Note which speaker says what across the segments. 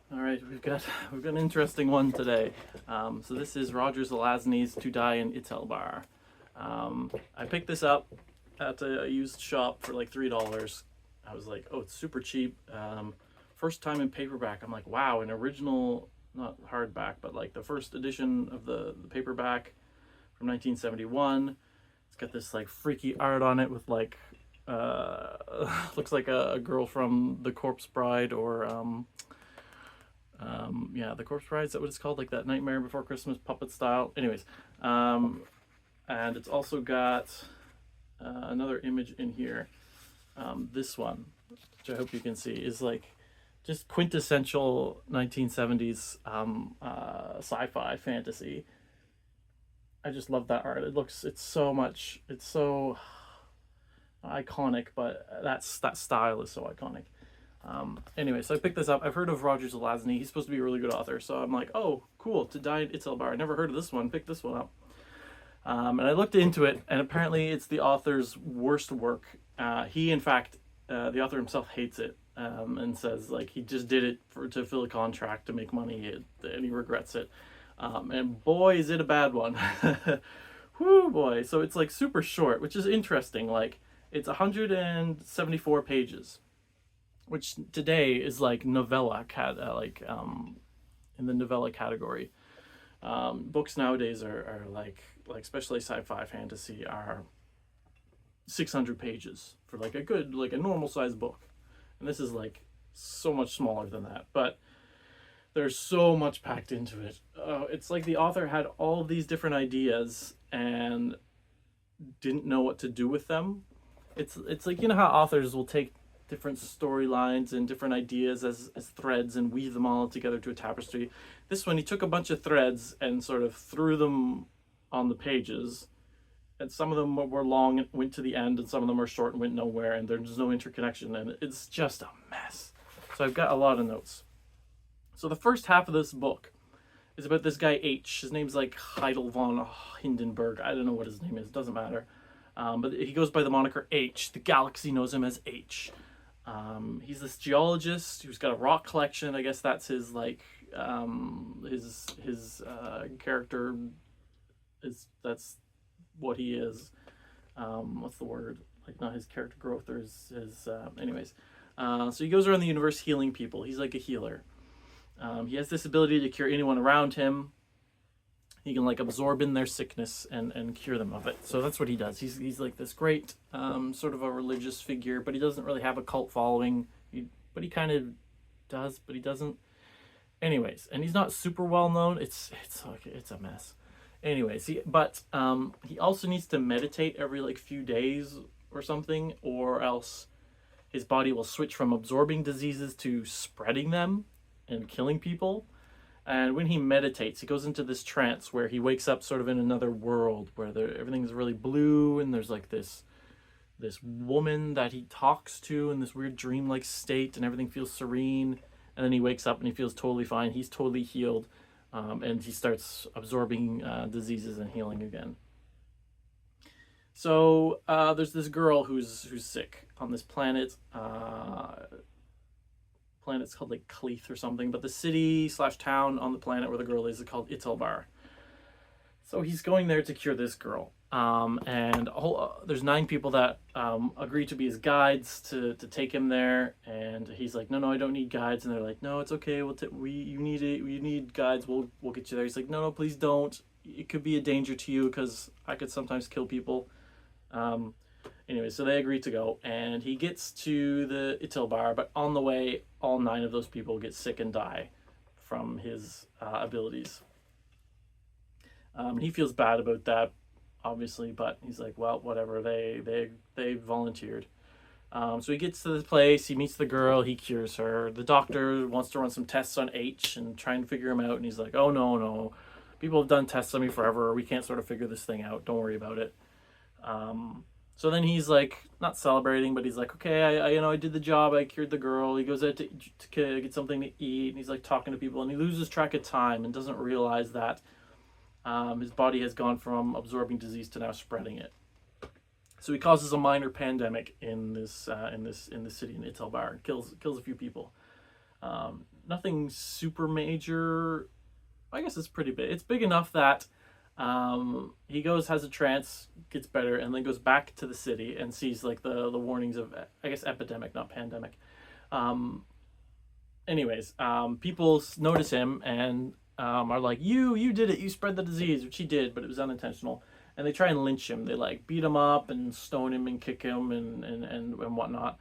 Speaker 1: All right, we've got an interesting one today. So this is Roger Zelazny's "To Die in Italbar." I picked this up at a used shop for like $3. I was like, oh, it's super cheap. First time in paperback. I'm like, wow, an original, not hardback, but like the first edition of the paperback from 1971. It's got this like freaky art on it with like looks like a girl from The Corpse Bride or yeah, The Corpse Bride, is that what it's called? Like that Nightmare Before Christmas puppet style. Anyways, and it's also got another image in here. This one, which I hope you can see, is like just quintessential 1970s sci-fi fantasy. I just love that art. It's so much, it's so iconic, but that style is so iconic. Anyway, so I picked this up. I've heard of Roger Zelazny. He's supposed to be a really good author. So I'm like, oh, cool. To Die in Italbar. I never heard of this one. Pick this one up. And I looked into it, and apparently it's the author's worst work. He, in fact, the author himself hates it and says like he just did it to fill a contract to make money, and he regrets it. And boy, is it a bad one. Whoo, boy. So it's like super short, which is interesting. Like it's 174 pages, which today is like novella in the novella category. Books nowadays are like especially sci-fi fantasy are 600 pages for like a good like a normal sized book, and this is like so much smaller than that. But there's so much packed into it. It's like the author had all of these different ideas and didn't know what to do with them. It's like, you know how authors will take different storylines and different ideas as threads and weave them all together to a tapestry. This one, he took a bunch of threads and sort of threw them on the pages, and some of them were long and went to the end, and some of them are short and went nowhere, and there's no interconnection, and it's just a mess. So I've got a lot of notes. So the first half of this book is about this guy H. His name's like Heidel von Hindenburg. I don't know what his name is. It doesn't matter. But he goes by the moniker H. The galaxy knows him as H. He's this geologist who's got a rock collection. I guess that's his like his character is that's what he is. What's the word? Like not his character growth or his anyways. So he goes around the universe healing people. He's like a healer. He has this ability to cure anyone around him. He can like absorb in their sickness and cure them of it. So that's what he does. He's like this great sort of a religious figure, but he doesn't really have a cult following. But he kind of does, but he doesn't. Anyways, and he's not super well known. It's a mess. Anyways, he also needs to meditate every like few days or something, or else his body will switch from absorbing diseases to spreading them and killing people. And when he meditates, he goes into this trance where he wakes up sort of in another world where everything's really blue, and there's like this woman that he talks to in this weird dreamlike state, and everything feels serene. And then he wakes up and he feels totally fine. He's totally healed, and he starts absorbing diseases and healing again. So there's this girl who's sick on this planet. Planet's called like Cleith or something, but the city slash town on the planet where the girl is called Italbar. So he's going there to cure this girl. And there's 9 people that agree to be his guides to take him there. And he's like, no, I don't need guides. And they're like, no, it's okay. You need it. You need guides. We'll get you there. He's like, no, please don't. It could be a danger to you because I could sometimes kill people. Anyway, so they agree to go, and he gets to the Italbar, but on the way, all 9 of those people get sick and die from his abilities. And he feels bad about that, obviously, but he's like, well, whatever. They volunteered. So he gets to this place. He meets the girl. He cures her. The doctor wants to run some tests on H and try and figure him out. And he's like, oh no, people have done tests on me forever. We can't sort of figure this thing out. Don't worry about it. So then he's like not celebrating, but he's like, okay, I did the job. I cured the girl. He goes out to get something to eat, and he's like talking to people, and he loses track of time and doesn't realize that his body has gone from absorbing disease to now spreading it. So he causes a minor pandemic in this city in Italbar, kills a few people. Nothing super major. I guess it's pretty big. It's big enough that he goes, has a trance, gets better, and then goes back to the city and sees like the warnings of, I guess, epidemic, not pandemic. Um, People notice him and are like, you did it, you spread the disease, which he did, but it was unintentional. And they try and lynch him. They like beat him up and stone him and kick him and whatnot.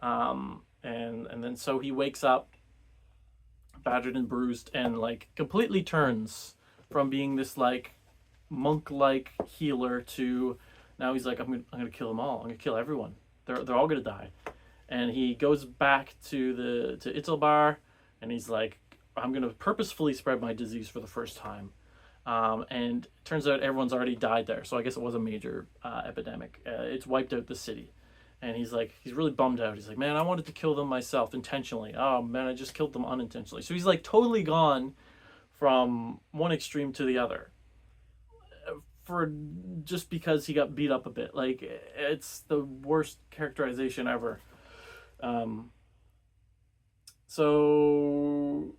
Speaker 1: And then so he wakes up battered and bruised and like completely turns from being this like monk like healer to now he's like, I'm gonna kill them all. I'm gonna kill everyone. They're all gonna die. And he goes back to Italbar, and he's like, I'm gonna purposefully spread my disease for the first time. And it turns out everyone's already died there, so I guess it was a major epidemic. It's wiped out the city, and he's like, he's really bummed out. He's like, man, I wanted to kill them myself intentionally. Oh man, I just killed them unintentionally. So he's like totally gone from one extreme to the other for just because he got beat up a bit. Like, it's the worst characterization ever. Um, so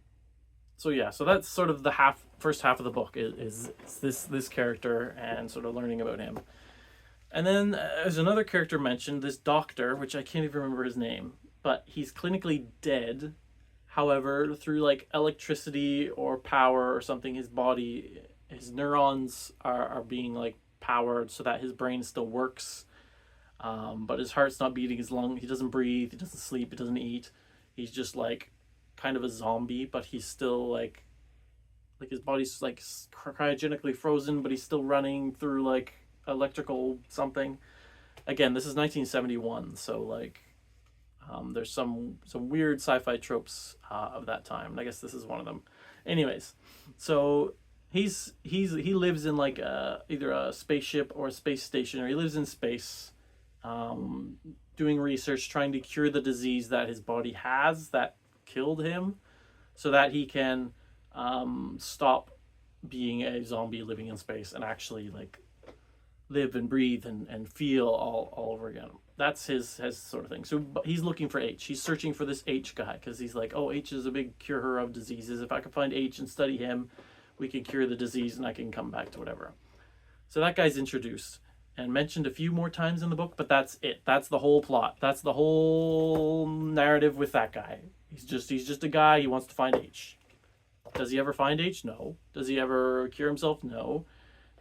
Speaker 1: so that's sort of the first half of the book is this character and sort of learning about him. And then there's another character mentioned, this doctor, which I can't even remember his name, but he's clinically dead. However, through like electricity or power or something, his neurons are being like powered so that his brain still works. But his heart's not beating, his lung, he doesn't breathe, he doesn't sleep, he doesn't eat. He's just like kind of a zombie, but he's still like his body's like cryogenically frozen, but he's still running through like electrical something. Again, this is 1971, so like there's some weird sci-fi tropes of that time, and I guess this is one of them. Anyways, so he lives in like either a spaceship or a space station, or he lives in space, doing research, trying to cure the disease that his body has that killed him, so that he can stop being a zombie living in space and actually like live and breathe and feel all over again. That's his sort of thing. So he's looking for H. He's searching for this H guy because he's like, oh, H is a big curer of diseases. If I can find H and study him, we can cure the disease and I can come back to whatever. So that guy's introduced and mentioned a few more times in the book, but that's it. That's the whole plot. That's the whole narrative with that guy. He's just a guy. He wants to find H. Does he ever find H? No. Does he ever cure himself? No.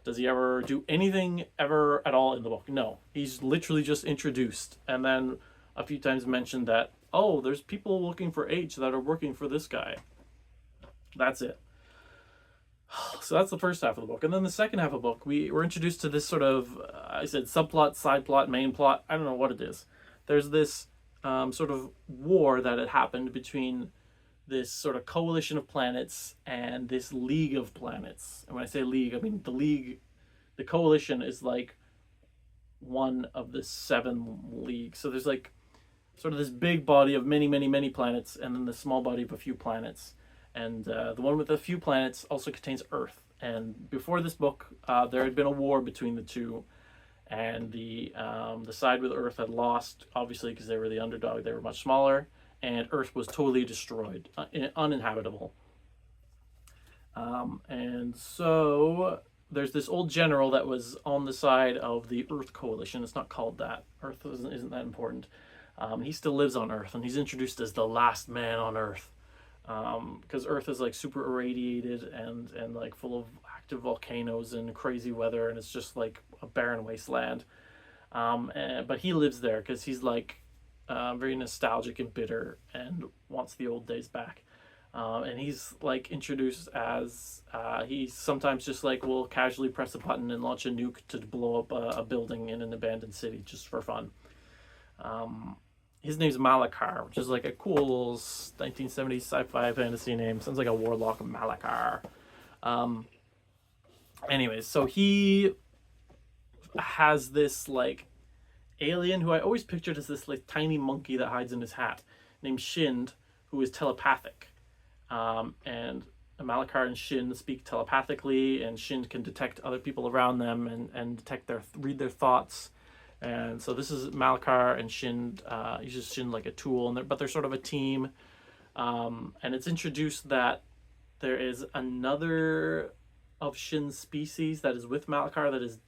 Speaker 1: Does he ever do anything ever at all in the book? No. He's literally just introduced and then a few times mentioned that, oh, there's people looking for H that are working for this guy. That's it. So that's the first half of the book. And then the second half of the book, we were introduced to this sort of, I said subplot, side plot, main plot. I don't know what it is. There's this sort of war that had happened between this sort of coalition of planets and this league of planets. And when I say league, I mean the coalition is like one of the 7 leagues. So there's like sort of this big body of many planets, and then the small body of a few planets. And the one with a few planets also contains Earth. And before this book, there had been a war between the two, and the side with Earth had lost, obviously, because they were the underdog. They were much smaller, and Earth was totally destroyed, uninhabitable. And so there's this old general that was on the side of the Earth Coalition. It's not called that. Earth isn't that important. He still lives on Earth, and he's introduced as the last man on Earth. Because Earth is like super irradiated and like full of active volcanoes and crazy weather, and it's just like a barren wasteland. But he lives there because he's like very nostalgic and bitter and wants the old days back. And he's like introduced as he sometimes just like will casually press a button and launch a nuke to blow up a building in an abandoned city just for fun. His name's Malachar, which is like a cool 1970s sci-fi fantasy name. Sounds like a warlock, Malachar. Anyways, so he has this like alien who I always pictured as this like tiny monkey that hides in his hat, named Shind, who is telepathic. And Malachar and Shind speak telepathically, and Shind can detect other people around them and read their thoughts. And so this is Malachar and Shind. Uses Shind like a tool, but they're sort of a team. And it's introduced that there is another of Shin's species that is with Malachar that is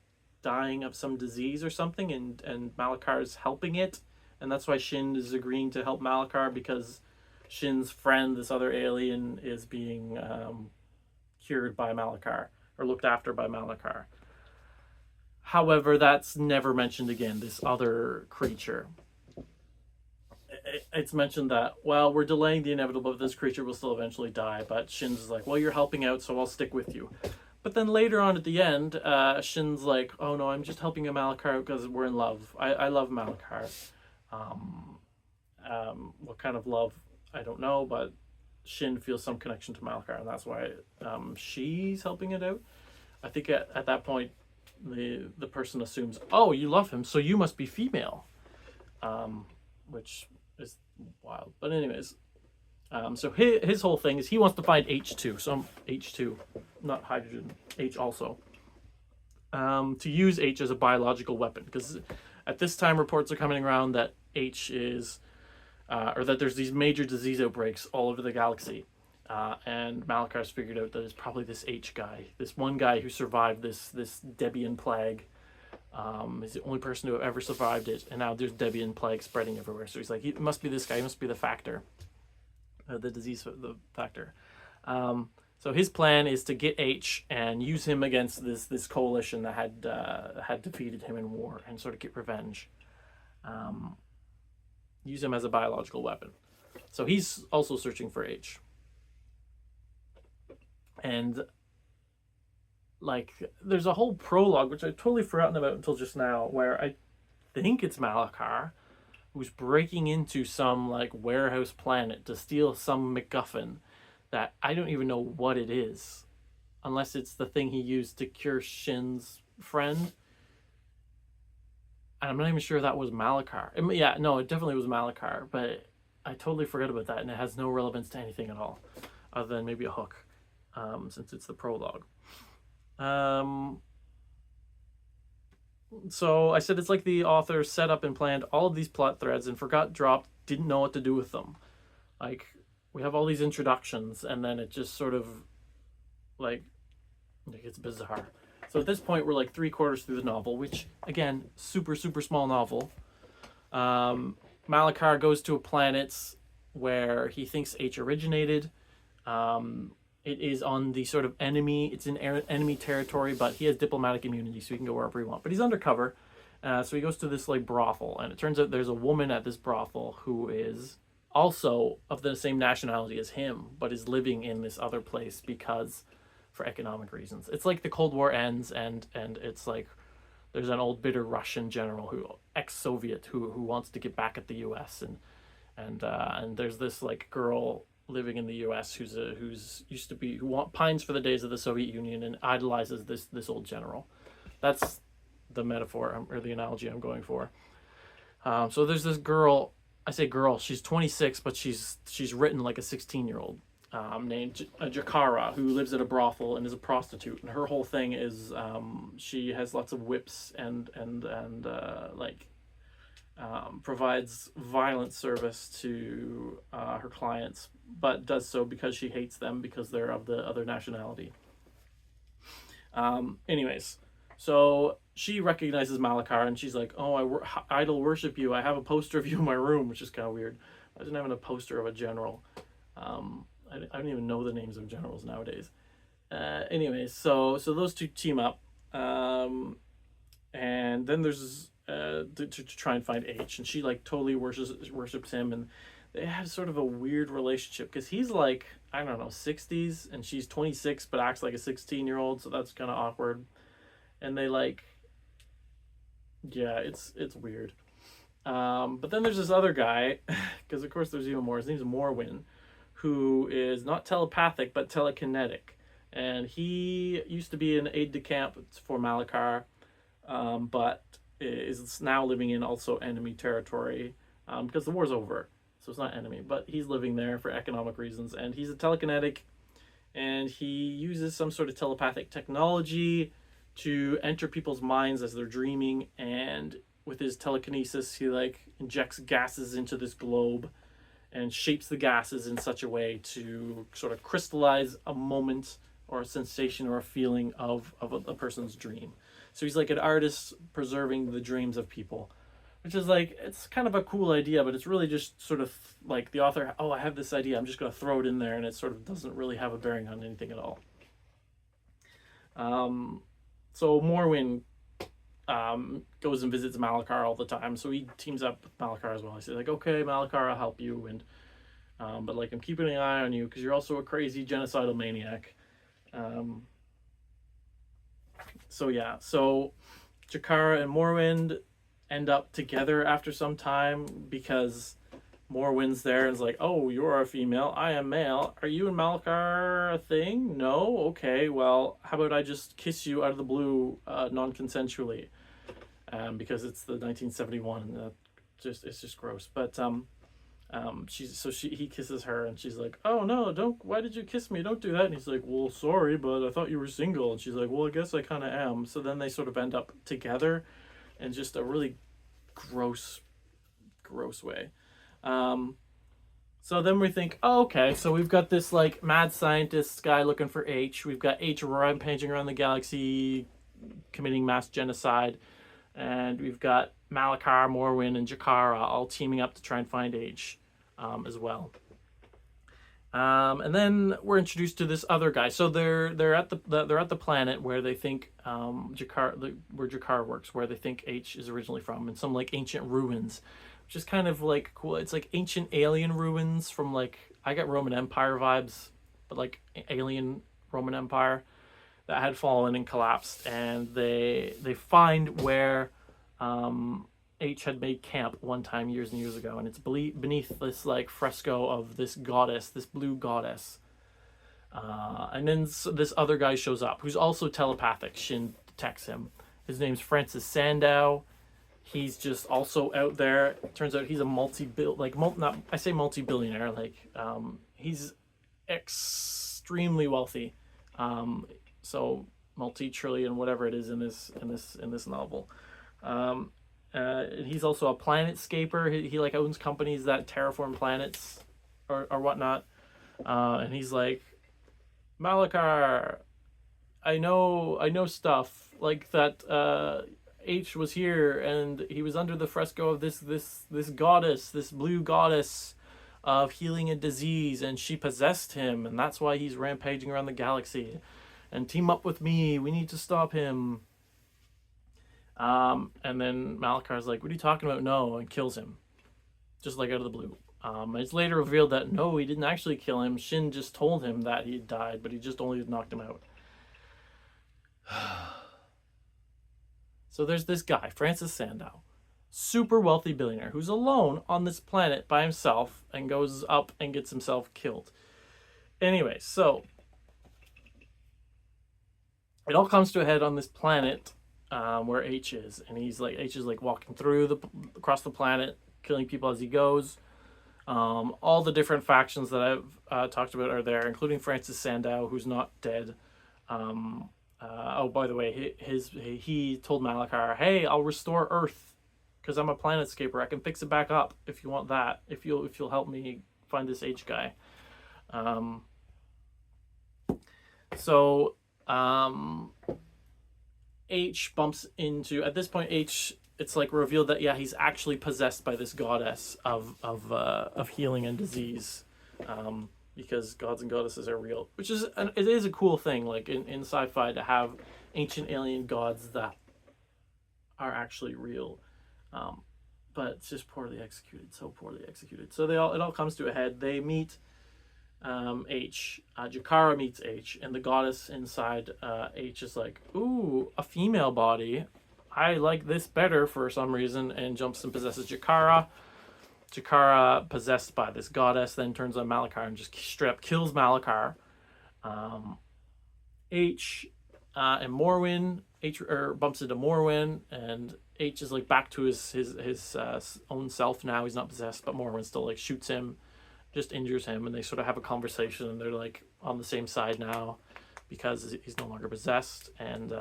Speaker 1: dying of some disease or something, and Malachar is helping it, and that's why Shin is agreeing to help Malachar, because Shin's friend, this other alien, is being cured by Malachar, or looked after by Malachar. However, that's never mentioned again, this other creature. It's mentioned that, well, we're delaying the inevitable, but this creature will still eventually die. But Shin's like, well, you're helping out, so I'll stick with you. But then later on at the end, Shin's like, oh no, I'm just helping a Malachar because we're in love. I love Malachar. What kind of love, I don't know, but Shin feels some connection to Malachar, and that's why she's helping it out. I think at that point, the person assumes, oh, you love him, so you must be female, which is wild. But anyways, so his whole thing is he wants to find H2, some H2, not hydrogen, H also, to use H as a biological weapon, because at this time reports are coming around that H is, or that there's these major disease outbreaks all over the galaxy. And Malachar's figured out that it's probably this H guy, this one guy who survived this Debian plague. He's the only person to have ever survived it, and now there's Debian plague spreading everywhere. So he's like, it must be this guy. He must be the factor, the disease, the factor. So his plan is to get H and use him against this coalition that had defeated him in war, and sort of get revenge. Use him as a biological weapon. So he's also searching for H. And like, there's a whole prologue, which I'd totally forgotten about until just now, where I think it's Malachar who's breaking into some like warehouse planet to steal some MacGuffin that I don't even know what it is, unless it's the thing he used to cure Shin's friend. And I'm not even sure that was Malachar. Yeah, no, it definitely was Malachar, but I totally forgot about that, and it has no relevance to anything at all, other than maybe a hook, since it's the prologue. So I said it's like the author set up and planned all of these plot threads and forgot, dropped, didn't know what to do with them. Like, we have all these introductions, and then it just sort of like it's bizarre. So at this point, we're like 3/4 through the novel, which, again, super, super small novel. Malachar goes to a planet where he thinks H originated. It is on the sort of enemy, it's in enemy territory, but he has diplomatic immunity, so he can go wherever he wants. But he's undercover, so he goes to this like brothel, and it turns out there's a woman at this brothel who is also of the same nationality as him, but is living in this other place because, for economic reasons. It's like the Cold War ends, and it's like there's an old bitter Russian general, ex-Soviet, who wants to get back at the U.S. and there's this like girl living in the U.S. who's used to be, pines for the days of the Soviet Union and idolizes this old general. That's the metaphor or the analogy I'm going for. So there's this girl. I say girl. She's 26, but she's written like a 16-year-old. Named Jakara, who lives at a brothel and is a prostitute, and her whole thing is she has lots of whips and provides violent service to her clients, but does so because she hates them because they're of the other nationality. Anyways, so she recognizes Malachar, and she's like, "Oh, I idol worship you. I have a poster of you in my room," which is kind of weird. I didn't have a poster of a general. I don't even know the names of generals nowadays. Anyways, so those two team up, and then there's to try and find H, and she like totally worships him, and they have sort of a weird relationship because he's like, I don't know, 60s, and she's 26 but acts like a 16-year-old, so that's kind of awkward. And they like, yeah, it's weird. But then there's this other guy, because of course there's even more. His name's Morwin, who is not telepathic but telekinetic, and he used to be an aide-de-camp for Malachar, but is now living in also enemy territory, because the war's over, so it's not enemy, but he's living there for economic reasons, and he's a telekinetic, and he uses some sort of telepathic technology to enter people's minds as they're dreaming, and with his telekinesis he like injects gases into this globe, and shapes the gases in such a way to sort of crystallize a moment or a sensation or a feeling of a person's dream. So he's like an artist preserving the dreams of people, which is like, it's kind of a cool idea, but it's really just sort of like the author, oh, I have this idea, I'm just going to throw it in there, and it sort of doesn't really have a bearing on anything at all. So Morwen goes and visits Malachar all the time, so he teams up with Malachar as well. He says like, okay, Malachar, I'll help you, and but like I'm keeping an eye on you because you're also a crazy genocidal maniac. So yeah, so Jakara and Morwind end up together after some time because Morwind's there and is like, oh, you're a female, I am male. Are you and Malachar a thing? No? Okay, well, how about I just kiss you out of the blue non-consensually? Because it's the 1971 and it's just gross. But he kisses her and she's like, oh no, don't, why did you kiss me? Don't do that. And he's like, well, sorry, but I thought you were single. And she's like, well, I guess I kind of am. So then they sort of end up together in just a really gross way. So then we think, oh, okay, so we've got this like mad scientist guy looking for H. We've got H rampaging around the galaxy, committing mass genocide, and we've got Malachar, Morwen, and Jakara all teaming up to try and find H, as well. And then we're introduced to this other guy. So they're at the planet where they think where Jakar works, where they think H is originally from, in some like ancient ruins, which is kind of like cool. It's like ancient alien ruins from like, I got Roman Empire vibes, but like alien Roman Empire that had fallen and collapsed, and they find where H had made camp one time years and years ago, and it's beneath this like fresco of this goddess, this blue goddess. And then this other guy shows up who's also telepathic. Shin detects him. His name's Francis Sandow. He's just also out there. It turns out he's a multi-billionaire. Like he's extremely wealthy. So multi-trillion, whatever it is in this novel. He's also a planetscaper. He like owns companies that terraform planets or whatnot. And he's like, Malachar, I know stuff like that. H was here and he was under the fresco of this goddess, this blue goddess of healing and disease, and she possessed him, and that's why he's rampaging around the galaxy. And team up with me, we need to stop him. And then Malakar's like, what are you talking about? No, and kills him. Just like out of the blue. It's later revealed that no, he didn't actually kill him. Shin just told him that he died, but he just only knocked him out. So there's this guy, Francis Sandow, super wealthy billionaire, who's alone on this planet by himself and goes up and gets himself killed. Anyway, so it all comes to a head on this planet where H is, and H is like walking across the planet, killing people as he goes. All the different factions that I've talked about are there, including Francis Sandow, who's not dead. Oh, by the way, he told Malachar, hey, I'll restore Earth because I'm a planetscaper. I can fix it back up if you want that. If you'll help me find this H guy. So H bumps into, at this point, H, it's like revealed that yeah, he's actually possessed by this goddess of healing and disease. Because gods and goddesses are real, which is it is a cool thing, like in sci-fi, to have ancient alien gods that are actually real, but it's just so poorly executed. So it all comes to a head. They meet H. Jakara meets H, and the goddess inside H is like, ooh, a female body. I like this better for some reason, and jumps and possesses Jakara. Jakara, possessed by this goddess, then turns on Malachar and just straight up kills Malachar. H and Morwen, H bumps into Morwen, and H is like back to his own self now. He's not possessed, but Morwen still like shoots him, just injures him, and they sort of have a conversation, and they're like on the same side now because he's no longer possessed. And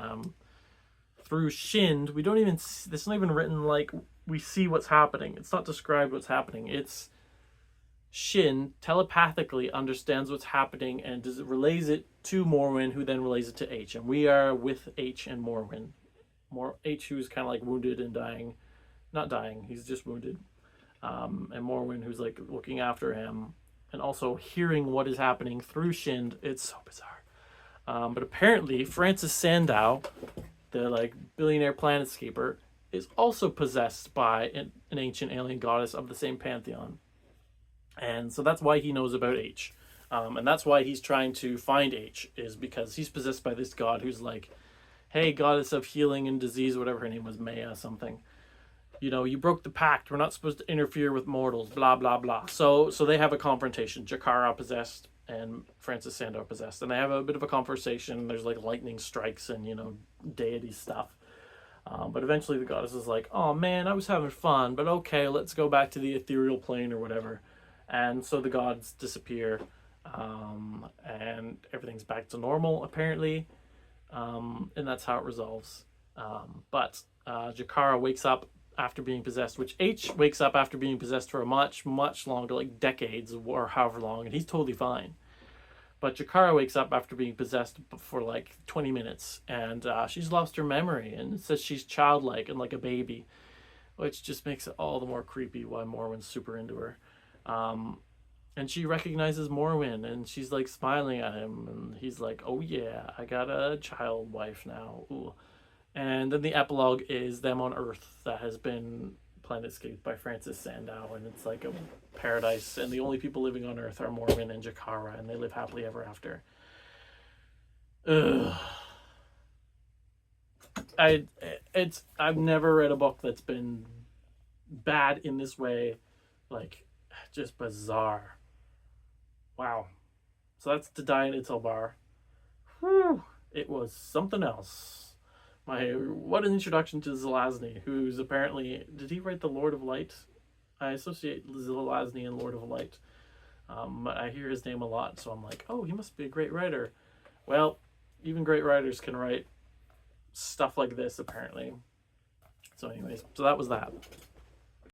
Speaker 1: through Shind, we don't even, it's not even written like we see what's happening. It's not described what's happening. It's Shin telepathically understands what's happening and relays it to Morwen, who then relays it to H. And we are with H and Morwen. H, who's kind of like wounded and dying. Not dying, he's just wounded. And Morwen, who's like looking after him and also hearing what is happening through Shin. It's so bizarre. But apparently, Francis Sandow, the like billionaire planetscaper, is also possessed by an ancient alien goddess of the same pantheon. And so that's why he knows about H. And that's why he's trying to find H, is because he's possessed by this god who's like, hey, goddess of healing and disease, whatever her name was, Maya something. You know, you broke the pact. We're not supposed to interfere with mortals, blah, blah, blah. So they have a confrontation. Jakara possessed and Francis Sandow possessed. And they have a bit of a conversation. There's like lightning strikes and, you know, deity stuff. But eventually the goddess is like, oh man, I was having fun, but okay, let's go back to the ethereal plane or whatever. And so the gods disappear, and everything's back to normal, apparently. And that's how it resolves. But Jakara wakes up after being possessed, which H wakes up after being possessed for a much, much longer, like decades or however long, and he's totally fine. But Jakara wakes up after being possessed for like 20 minutes, and she's lost her memory, and it says she's childlike and like a baby, which just makes it all the more creepy why Morwen's super into her. And she recognizes Morwen, and she's like smiling at him, and he's like, oh yeah, I got a child wife now. Ooh. And then the epilogue is them on Earth that has been planetscaped by Francis Sandow, and it's like a paradise, and the only people living on Earth are Morwen and Jakara, and they live happily ever after. Ugh. I've never read a book that's been bad in this way, like just bizarre. Wow. So that's To Die in Italbar. Whew. It was something else. What an introduction to Zelazny, who's apparently, did he write The Lord of Light? I associate Zelazny and Lord of Light. I hear his name a lot, so I'm like, oh, he must be a great writer. Well, even great writers can write stuff like this, apparently. So anyways, so that was that.